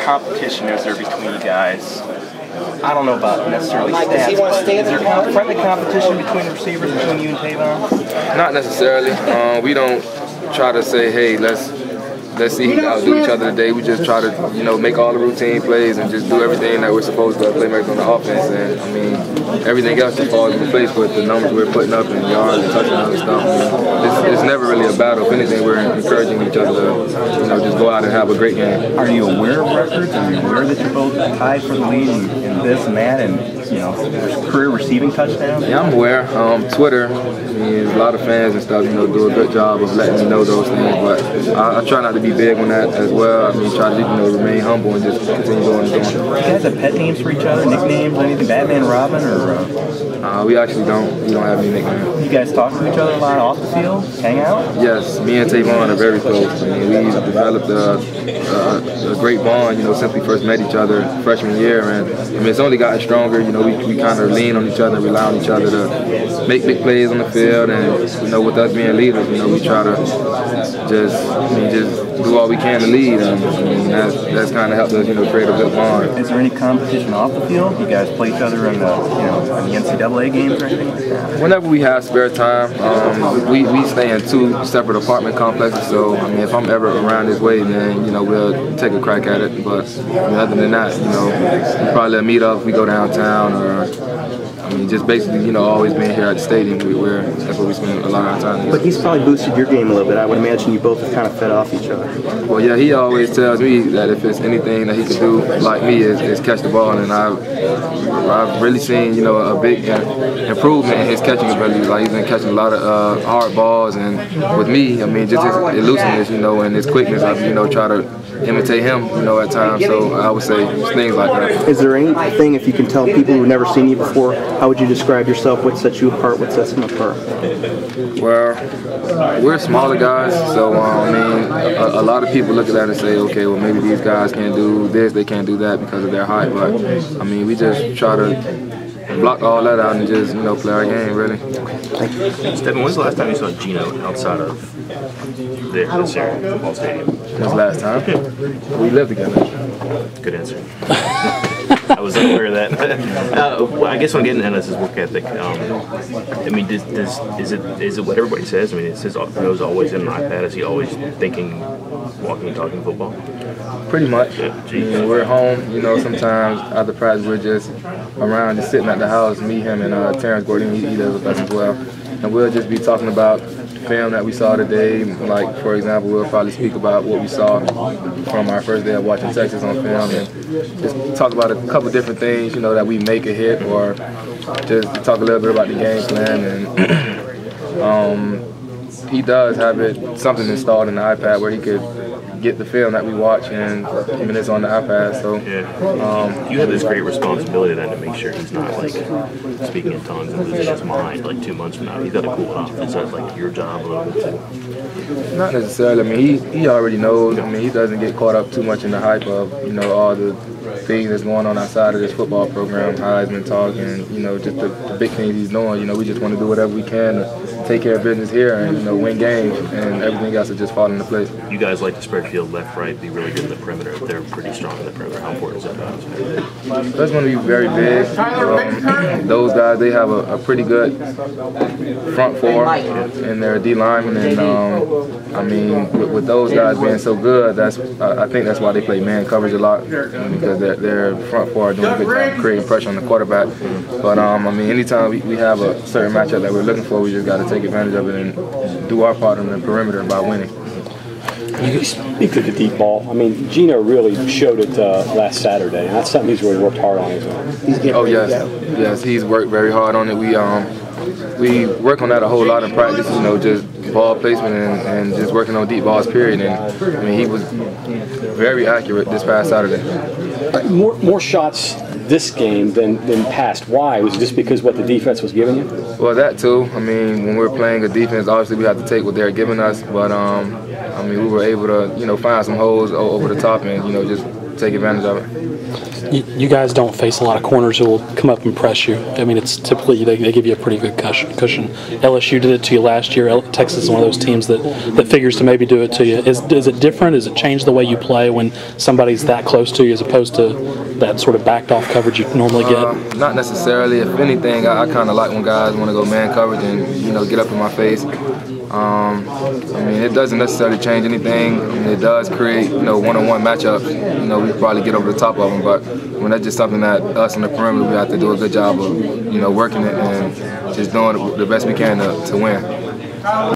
competition is there between you guys? I don't know about necessarily stats, but is there friendly competition between the receivers, between you and Tavon? Not necessarily. We don't try to say, hey, let's see who outdo each other today. We just try to, make all the routine plays and just do everything that we're supposed to playmakers on the offense. And I mean, everything else just falls into place with the numbers we're putting up in yards and touchdowns and stuff. It's never really a battle. If anything, we're encouraging each other to, just go out and have a great game. Are you aware of records? Are you aware that you're both tied for the lead in this and that, and career receiving touchdowns? Yeah, I'm aware. Twitter, a lot of fans and stuff, do a good job of letting me know those things. But I try not to be big on that as well. Try to remain humble and just continue going and going. Do you guys have pet names for each other, nicknames, anything? Batman, Robin, or? We actually don't. We don't have any nicknames. You guys talk to each other a lot off the field? Hang out? Yes, me and Tavon are very close. We developed a great bond. Since we first met each other freshman year, and it's only gotten stronger. We kind of lean on each other, rely on each other to make big plays on the field, and with us being leaders, we try to just do all we can to lead, and that's kind of helped us, create a good bond. Is there any competition off the field? You guys play each other in the NCAA games or anything like that? Whenever we have spare time, we stay in 2 separate apartment complexes. So if I'm ever around this way, then we'll take a crack at it. But other than that, we probably meet up. We go downtown, or just basically, always being here at the stadium. That's where we spend a lot of our time. But he's probably boosted your game a little bit. I would imagine you both have kind of fed off each other. Well, yeah, he always tells me that if it's anything that he can do like me is catch the ball, and I've really seen, a big improvement in his catching ability. Like, he's been catching a lot of hard balls, and with me, just his elusiveness, and his quickness, I try to imitate him, at times. So I would say things like that. Is there anything, if you can tell people who've never seen you before, how would you describe yourself? What sets you apart? What sets him apart? Well, we're smaller guys, so a lot of people look at that and say, okay, well, maybe these guys can't do this, they can't do that because of their height. But we just try to block all that out and just play our game, really. Stedman, when's the last time you saw Gino outside of this area, football stadium? When's the last time? We lived together. Good answer. I was unaware of that. I guess what I'm getting at is his work ethic. Is it what everybody says? Is his nose always in an iPad? Is he always thinking, walking, talking football? Pretty much. Yeah, we're home, sometimes after practice we're just around, just sitting at the house. Me, him, and Terrence Gordon, he does with us as well. And we'll just be talking about film that we saw today. Like, for example, we'll probably speak about what we saw from our first day of watching Texas on film, and just talk about a couple different things, that we make a hit, or just talk a little bit about the game plan. And he does have something installed in the iPad where he could get the film that we watch, and it's on the iPad. So you have this great responsibility then to make sure he's not speaking in tongues and losing his mind 2 months from now. He's got to cool it off. Is that your job a little bit too? Not necessarily. He already knows. He doesn't get caught up too much in the hype of all the things that's going on outside of this football program, Heisman talk, and just the big things he's doing. We just want to do whatever we can to take care of business here and win games, and everything else will just fall into place. You guys like to spread field left, right, be really good in the perimeter. They're pretty strong in the perimeter. How important is that? That's going to be very big. Those guys, they have a pretty good front four in their D linemen, and with those guys being so good, I think that's why they play man coverage a lot, because their front four are doing a good job creating pressure on the quarterback. But anytime we have a certain matchup that we're looking for, we just got to take advantage of it and do our part on the perimeter by winning. You speak to the deep ball. Gino really showed it last Saturday, and that's something he's really worked hard on as well. Oh yes, he's worked very hard on it. We work on that a whole lot in practice. Just ball placement and just working on deep balls. Period. And he was very accurate this past Saturday. More shots this game than past. Why? Was it just because what the defense was giving you? Well, that too. When we're playing a defense, obviously we have to take what they're giving us. But we were able to find some holes over the top and just take advantage of it. You guys don't face a lot of corners who will come up and press you. I mean, it's typically they give you a pretty good cushion. LSU did it to you last year. Texas is one of those teams that figures to maybe do it to you. Is it different? Does it change the way you play when somebody's that close to you as opposed to that sort of backed off coverage you normally get? Not necessarily. If anything, I kind of like when guys want to go man coverage and get up in my face. I mean, it doesn't necessarily change anything. I mean, it does create one-on-one matchups. We probably get over the top of them, but when that's just something that us on the perimeter we have to do a good job of working it and just doing the best we can to win.